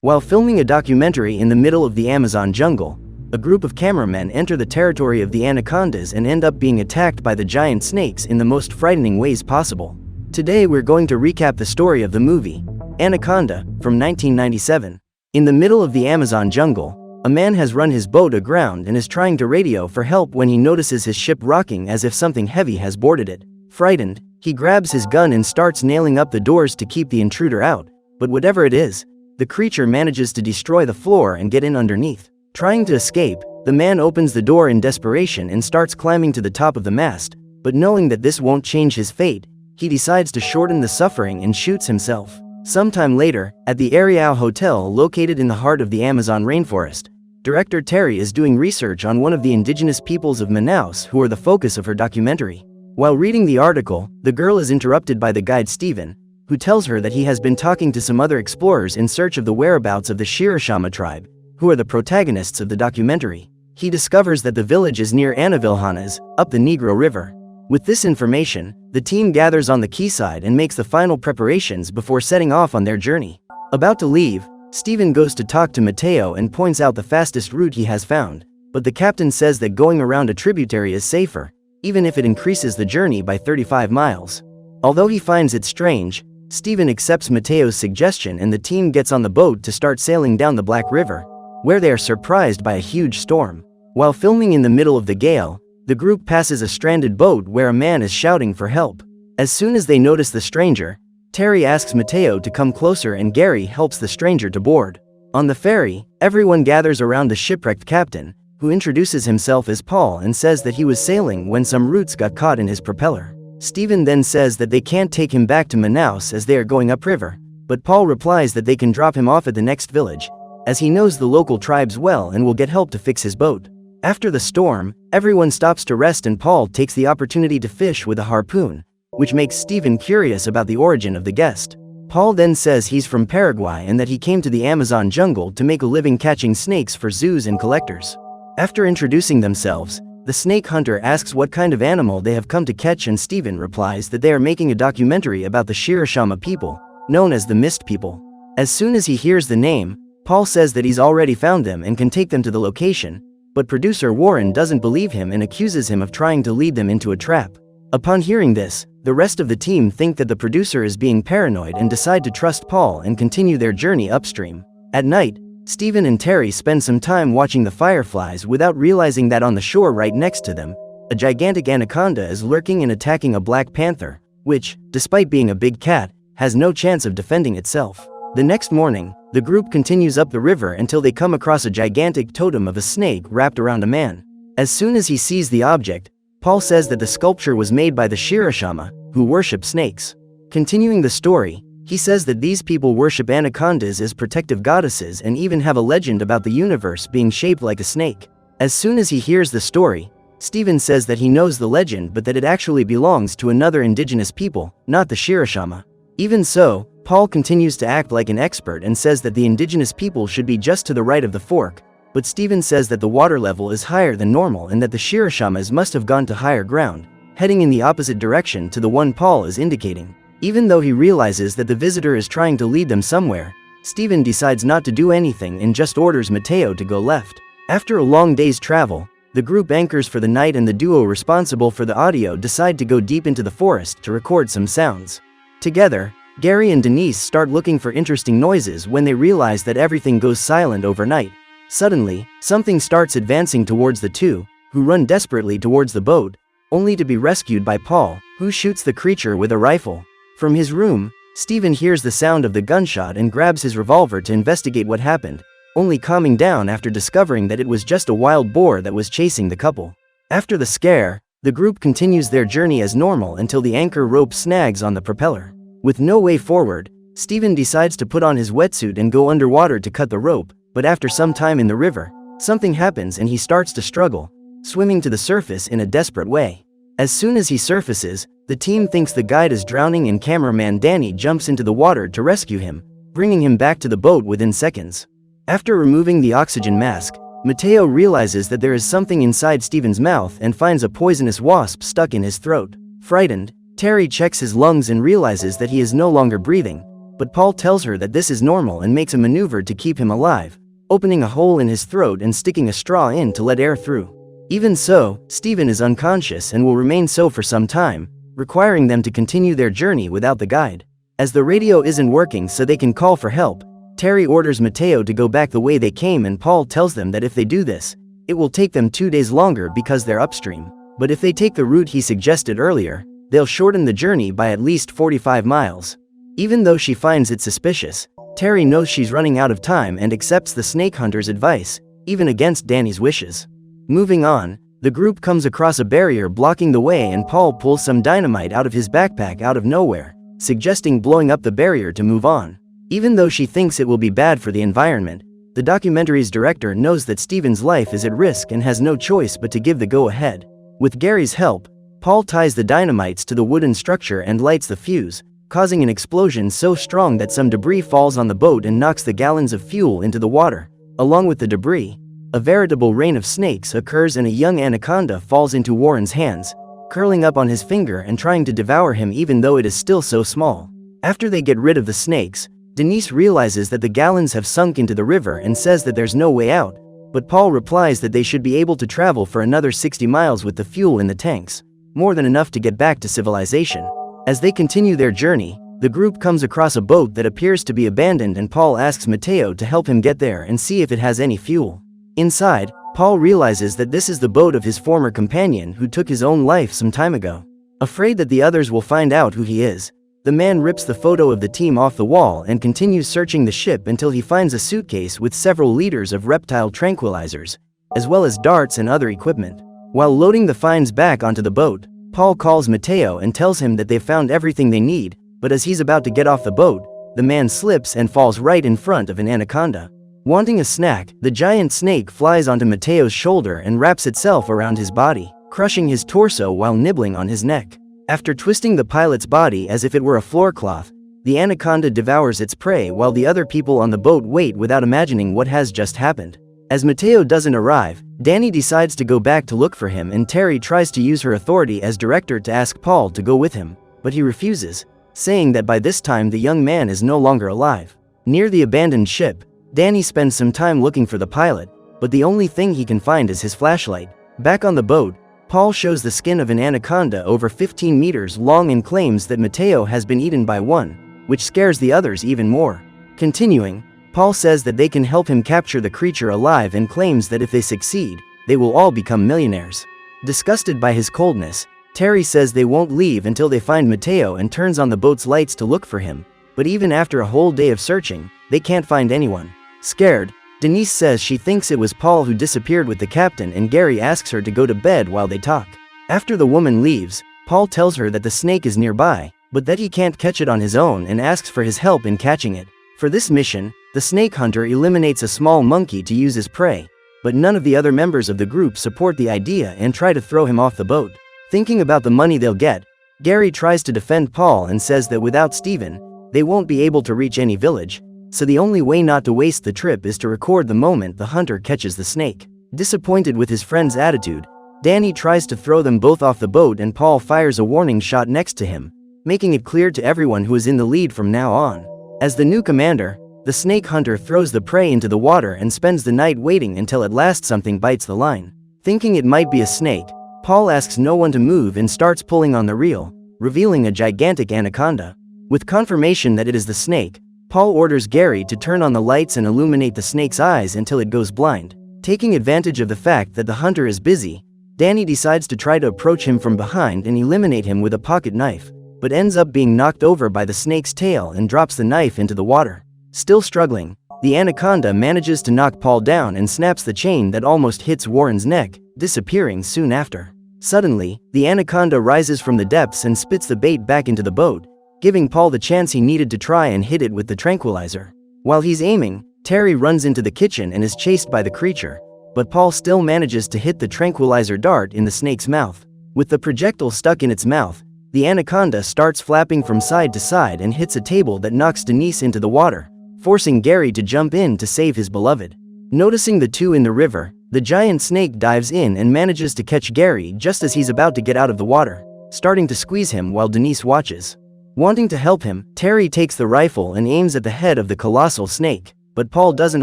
While filming a documentary in the middle of the Amazon jungle, a group of cameramen enter the territory of the anacondas and end up being attacked by the giant snakes in the most frightening ways possible. Today we're going to recap the story of the movie, Anaconda, from 1997. In the middle of the Amazon jungle, a man has run his boat aground and is trying to radio for help when he notices his ship rocking as if something heavy has boarded it. Frightened, he grabs his gun and starts nailing up the doors to keep the intruder out, but whatever it is, the creature manages to destroy the floor and get in underneath. Trying to escape, the man opens the door in desperation and starts climbing to the top of the mast, but knowing that this won't change his fate, he decides to shorten the suffering and shoots himself. Sometime later, at the Ariao Hotel located in the heart of the Amazon rainforest, director Terry is doing research on one of the indigenous peoples of Manaus who are the focus of her documentary. While reading the article, the girl is interrupted by the guide Stephen, who tells her that he has been talking to some other explorers in search of the whereabouts of the Shirashama tribe, who are the protagonists of the documentary. He discovers that the village is near Anavilhanas, up the Negro River. With this information, the team gathers on the quayside and makes the final preparations before setting off on their journey. About to leave, Stephen goes to talk to Mateo and points out the fastest route he has found, but the captain says that going around a tributary is safer, even if it increases the journey by 35 miles. Although he finds it strange, Stephen accepts Mateo's suggestion and the team gets on the boat to start sailing down the Black River, where they are surprised by a huge storm. While filming in the middle of the gale, the group passes a stranded boat where a man is shouting for help. As soon as they notice the stranger, Terry asks Mateo to come closer and Gary helps the stranger to board. On the ferry, everyone gathers around the shipwrecked captain, who introduces himself as Paul and says that he was sailing when some roots got caught in his propeller. Stephen then says that they can't take him back to Manaus as they are going upriver, but Paul replies that they can drop him off at the next village, as he knows the local tribes well and will get help to fix his boat. After the storm, everyone stops to rest and Paul takes the opportunity to fish with a harpoon, which makes Stephen curious about the origin of the guest. Paul then says he's from Paraguay and that he came to the Amazon jungle to make a living catching snakes for zoos and collectors. After introducing themselves, the snake hunter asks what kind of animal they have come to catch and Stephen replies that they are making a documentary about the Shirashama people, known as the Mist People. As soon as he hears the name, Paul says that he's already found them and can take them to the location, but producer Warren doesn't believe him and accuses him of trying to lead them into a trap. Upon hearing this, the rest of the team think that the producer is being paranoid and decide to trust Paul and continue their journey upstream. At night, Stephen and Terry spend some time watching the fireflies without realizing that on the shore right next to them, a gigantic anaconda is lurking and attacking a black panther, which, despite being a big cat, has no chance of defending itself. The next morning, the group continues up the river until they come across a gigantic totem of a snake wrapped around a man. As soon as he sees the object, Paul says that the sculpture was made by the Shirashama, who worship snakes. Continuing the story, he says that these people worship anacondas as protective goddesses and even have a legend about the universe being shaped like a snake. As soon as he hears the story, Stephen says that he knows the legend but that it actually belongs to another indigenous people, not the Shirashama. Even so, Paul continues to act like an expert and says that the indigenous people should be just to the right of the fork, but Stephen says that the water level is higher than normal and that the Shirashamas must have gone to higher ground, heading in the opposite direction to the one Paul is indicating. Even though he realizes that the visitor is trying to lead them somewhere, Stephen decides not to do anything and just orders Mateo to go left. After a long day's travel, the group anchors for the night and the duo responsible for the audio decide to go deep into the forest to record some sounds. Together, Gary and Denise start looking for interesting noises when they realize that everything goes silent overnight. Suddenly, something starts advancing towards the two, who run desperately towards the boat, only to be rescued by Paul, who shoots the creature with a rifle. From his room, Stephen hears the sound of the gunshot and grabs his revolver to investigate what happened, only calming down after discovering that it was just a wild boar that was chasing the couple. After the scare, the group continues their journey as normal until the anchor rope snags on the propeller. With no way forward, Stephen decides to put on his wetsuit and go underwater to cut the rope, but after some time in the river, something happens and he starts to struggle, swimming to the surface in a desperate way. As soon as he surfaces, the team thinks the guide is drowning and cameraman Danny jumps into the water to rescue him, bringing him back to the boat within seconds. After removing the oxygen mask, Mateo realizes that there is something inside Stephen's mouth and finds a poisonous wasp stuck in his throat. Frightened, Terry checks his lungs and realizes that he is no longer breathing, but Paul tells her that this is normal and makes a maneuver to keep him alive, opening a hole in his throat and sticking a straw in to let air through. Even so, Stephen is unconscious and will remain so for some time, requiring them to continue their journey without the guide. As the radio isn't working so they can call for help, Terry orders Mateo to go back the way they came, and Paul tells them that if they do this, it will take them 2 days longer because they're upstream. But if they take the route he suggested earlier, they'll shorten the journey by at least 45 miles. Even though she finds it suspicious, Terry knows she's running out of time and accepts the snake hunter's advice, even against Danny's wishes. Moving on, the group comes across a barrier blocking the way, and Paul pulls some dynamite out of his backpack out of nowhere, suggesting blowing up the barrier to move on. Even though she thinks it will be bad for the environment, the documentary's director knows that Stephen's life is at risk and has no choice but to give the go-ahead. With Gary's help, Paul ties the dynamites to the wooden structure and lights the fuse, causing an explosion so strong that some debris falls on the boat and knocks the gallons of fuel into the water. Along with the debris, a veritable rain of snakes occurs and a young anaconda falls into Warren's hands, curling up on his finger and trying to devour him even though it is still so small. After they get rid of the snakes, Denise realizes that the gallons have sunk into the river and says that there's no way out, but Paul replies that they should be able to travel for another 60 miles with the fuel in the tanks, more than enough to get back to civilization. As they continue their journey, the group comes across a boat that appears to be abandoned, and Paul asks Mateo to help him get there and see if it has any fuel. Inside, Paul realizes that this is the boat of his former companion who took his own life some time ago. Afraid that the others will find out who he is, the man rips the photo of the team off the wall and continues searching the ship until he finds a suitcase with several liters of reptile tranquilizers, as well as darts and other equipment. While loading the finds back onto the boat, Paul calls Mateo and tells him that they've found everything they need, but as he's about to get off the boat, the man slips and falls right in front of an anaconda. Wanting a snack, the giant snake flies onto Mateo's shoulder and wraps itself around his body, crushing his torso while nibbling on his neck. After twisting the pilot's body as if it were a floor cloth, the anaconda devours its prey while the other people on the boat wait without imagining what has just happened. As Mateo doesn't arrive, Danny decides to go back to look for him, and Terry tries to use her authority as director to ask Paul to go with him, but he refuses, saying that by this time the young man is no longer alive. Near the abandoned ship, Danny spends some time looking for the pilot, but the only thing he can find is his flashlight. Back on the boat, Paul shows the skin of an anaconda over 15 meters long and claims that Mateo has been eaten by one, which scares the others even more. Continuing, Paul says that they can help him capture the creature alive and claims that if they succeed, they will all become millionaires. Disgusted by his coldness, Terry says they won't leave until they find Mateo and turns on the boat's lights to look for him, but even after a whole day of searching, they can't find anyone. Scared, Denise says she thinks it was Paul who disappeared with the captain, and Gary asks her to go to bed while they talk. After the woman leaves, Paul tells her that the snake is nearby, but that he can't catch it on his own and asks for his help in catching it. For this mission, the snake hunter eliminates a small monkey to use as prey, but none of the other members of the group support the idea and try to throw him off the boat. Thinking about the money they'll get, Gary tries to defend Paul and says that without Stephen, they won't be able to reach any village, so the only way not to waste the trip is to record the moment the hunter catches the snake. Disappointed with his friend's attitude, Danny tries to throw them both off the boat, and Paul fires a warning shot next to him, making it clear to everyone who is in the lead from now on. As the new commander, the snake hunter throws the prey into the water and spends the night waiting until at last something bites the line. Thinking it might be a snake, Paul asks no one to move and starts pulling on the reel, revealing a gigantic anaconda. With confirmation that it is the snake, Paul orders Gary to turn on the lights and illuminate the snake's eyes until it goes blind. Taking advantage of the fact that the hunter is busy, Danny decides to try to approach him from behind and eliminate him with a pocket knife, but ends up being knocked over by the snake's tail and drops the knife into the water. Still struggling, the anaconda manages to knock Paul down and snaps the chain that almost hits Warren's neck, disappearing soon after. Suddenly, the anaconda rises from the depths and spits the bait back into the boat, giving Paul the chance he needed to try and hit it with the tranquilizer. While he's aiming, Terry runs into the kitchen and is chased by the creature, but Paul still manages to hit the tranquilizer dart in the snake's mouth. With the projectile stuck in its mouth, the anaconda starts flapping from side to side and hits a table that knocks Denise into the water, forcing Gary to jump in to save his beloved. Noticing the two in the river, the giant snake dives in and manages to catch Gary just as he's about to get out of the water, starting to squeeze him while Denise watches. Wanting to help him, Terry takes the rifle and aims at the head of the colossal snake, but Paul doesn't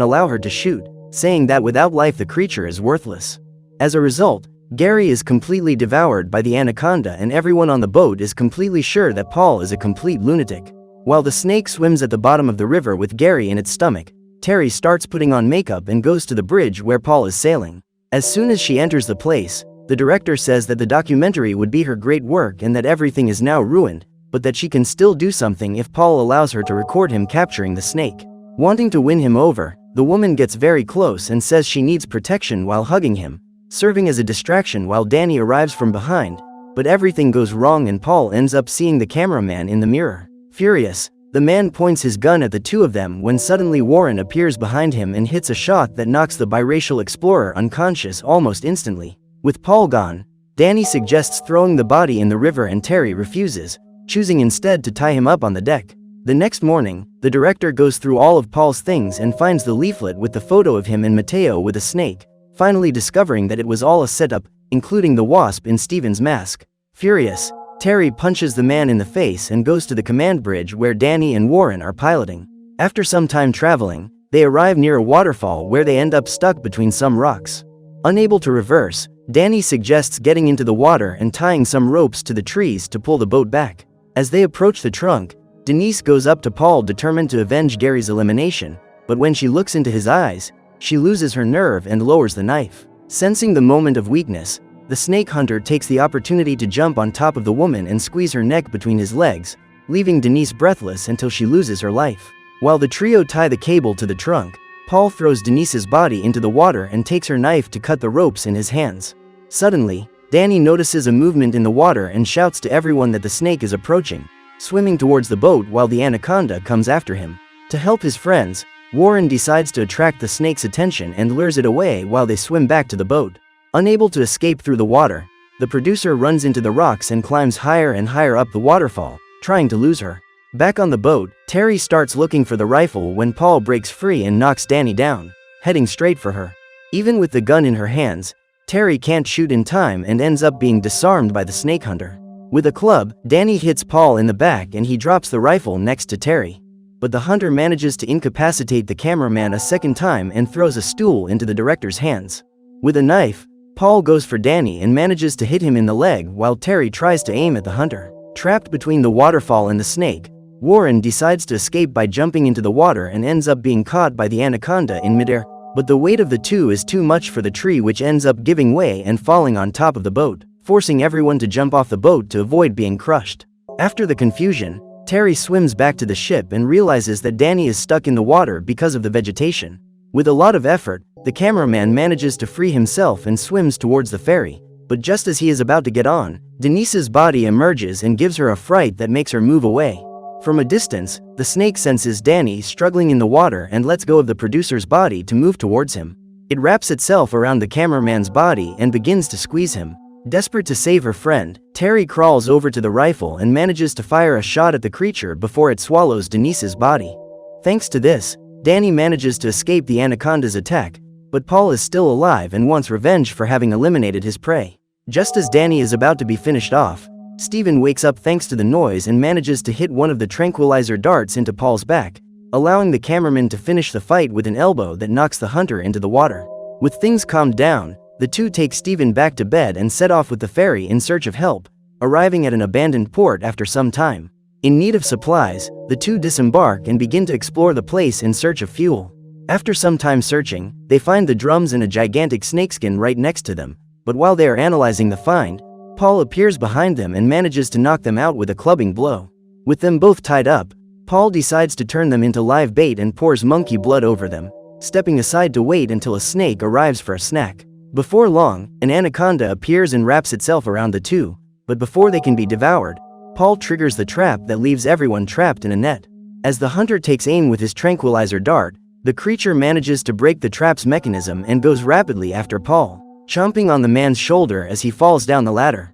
allow her to shoot, saying that without life the creature is worthless. As a result, Gary is completely devoured by the anaconda and everyone on the boat is completely sure that Paul is a complete lunatic. While the snake swims at the bottom of the river with Gary in its stomach, Terry starts putting on makeup and goes to the bridge where Paul is sailing. As soon as she enters the place, the director says that the documentary would be her great work and that everything is now ruined, but that she can still do something if Paul allows her to record him capturing the snake. Wanting to win him over, the woman gets very close and says she needs protection while hugging him, serving as a distraction while Danny arrives from behind, but everything goes wrong and Paul ends up seeing the cameraman in the mirror. Furious, the man points his gun at the two of them when suddenly Warren appears behind him and hits a shot that knocks the biracial explorer unconscious almost instantly. With Paul gone, Danny suggests throwing the body in the river and Terry refuses, choosing instead to tie him up on the deck. The next morning, the director goes through all of Paul's things and finds the leaflet with the photo of him and Mateo with a snake, finally discovering that it was all a setup, including the wasp in Steven's mask. Furious, Terry punches the man in the face and goes to the command bridge where Danny and Warren are piloting. After some time traveling, they arrive near a waterfall where they end up stuck between some rocks. Unable to reverse, Danny suggests getting into the water and tying some ropes to the trees to pull the boat back. As they approach the trunk, Denise goes up to Paul determined to avenge Gary's elimination, but when she looks into his eyes, she loses her nerve and lowers the knife. Sensing the moment of weakness, the snake hunter takes the opportunity to jump on top of the woman and squeeze her neck between his legs, leaving Denise breathless until she loses her life. While the trio tie the cable to the trunk, Paul throws Denise's body into the water and takes her knife to cut the ropes in his hands. Suddenly, Danny notices a movement in the water and shouts to everyone that the snake is approaching, swimming towards the boat while the anaconda comes after him. To help his friends, Warren decides to attract the snake's attention and lures it away while they swim back to the boat. Unable to escape through the water, the producer runs into the rocks and climbs higher and higher up the waterfall, trying to lose her. Back on the boat, Terry starts looking for the rifle when Paul breaks free and knocks Danny down, heading straight for her. Even with the gun in her hands, Terry can't shoot in time and ends up being disarmed by the snake hunter. With a club, Danny hits Paul in the back and he drops the rifle next to Terry. But the hunter manages to incapacitate the cameraman a second time and throws a stool into the director's hands. With a knife, Paul goes for Danny and manages to hit him in the leg while Terry tries to aim at the hunter. Trapped between the waterfall and the snake, Warren decides to escape by jumping into the water and ends up being caught by the anaconda in midair, but the weight of the two is too much for the tree, which ends up giving way and falling on top of the boat, forcing everyone to jump off the boat to avoid being crushed. After the confusion, Terry swims back to the ship and realizes that Danny is stuck in the water because of the vegetation. With a lot of effort, the cameraman manages to free himself and swims towards the ferry, but just as he is about to get on, Denise's body emerges and gives her a fright that makes her move away. From a distance, the snake senses Danny struggling in the water and lets go of the producer's body to move towards him. It wraps itself around the cameraman's body and begins to squeeze him. Desperate to save her friend, Terry crawls over to the rifle and manages to fire a shot at the creature before it swallows Denise's body. Thanks to this, Danny manages to escape the anaconda's attack, but Paul is still alive and wants revenge for having eliminated his prey. Just as Danny is about to be finished off, Steven wakes up thanks to the noise and manages to hit one of the tranquilizer darts into Paul's back, allowing the cameraman to finish the fight with an elbow that knocks the hunter into the water. With things calmed down, the two take Steven back to bed and set off with the ferry in search of help, arriving at an abandoned port after some time. In need of supplies, the two disembark and begin to explore the place in search of fuel. After some time searching, they find the drums and a gigantic snakeskin right next to them, but while they are analyzing the find, Paul appears behind them and manages to knock them out with a clubbing blow. With them both tied up, Paul decides to turn them into live bait and pours monkey blood over them, stepping aside to wait until a snake arrives for a snack. Before long, an anaconda appears and wraps itself around the two, but before they can be devoured, Paul triggers the trap that leaves everyone trapped in a net. As the hunter takes aim with his tranquilizer dart, the creature manages to break the trap's mechanism and goes rapidly after Paul, chomping on the man's shoulder as he falls down the ladder.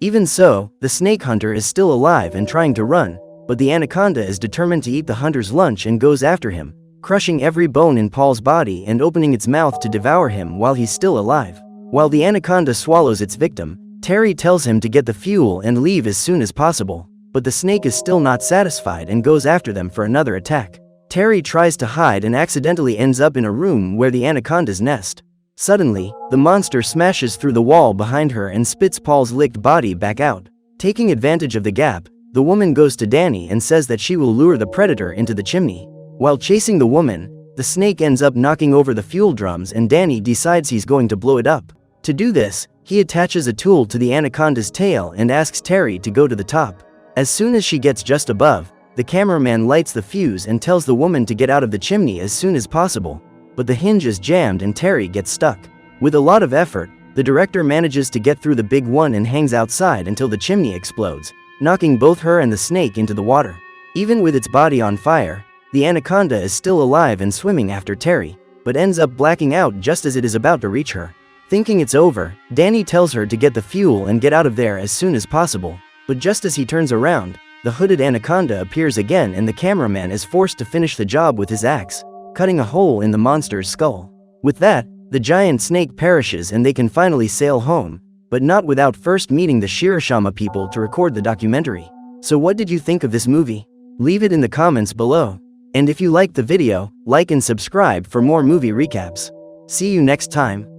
Even so, the snake hunter is still alive and trying to run, but the anaconda is determined to eat the hunter's lunch and goes after him, crushing every bone in Paul's body and opening its mouth to devour him while he's still alive. While the anaconda swallows its victim, Terry tells him to get the fuel and leave as soon as possible. but the snake is still not satisfied and goes after them for another attack. Terry tries to hide and accidentally ends up in a room where the anaconda's nest. Suddenly, the monster smashes through the wall behind her and spits Paul's licked body back out. Taking advantage of the gap, the woman goes to Danny and says that she will lure the predator into the chimney. While chasing the woman, the snake ends up knocking over the fuel drums and Danny decides he's going to blow it up. To do this, he attaches a tool to the anaconda's tail and asks Terry to go to the top. As soon as she gets just above, the cameraman lights the fuse and tells the woman to get out of the chimney as soon as possible. But the hinge is jammed and Terry gets stuck. With a lot of effort, the director manages to get through the big one and hangs outside until the chimney explodes, knocking both her and the snake into the water. Even with its body on fire, the anaconda is still alive and swimming after Terry, but ends up blacking out just as it is about to reach her. Thinking it's over, Danny tells her to get the fuel and get out of there as soon as possible. But just as he turns around, the hooded anaconda appears again and the cameraman is forced to finish the job with his axe, cutting a hole in the monster's skull. With that, the giant snake perishes and they can finally sail home, but not without first meeting the Shirashama people to record the documentary. So what did you think of this movie? Leave it in the comments below. And if you liked the video, like and subscribe for more movie recaps. See you next time.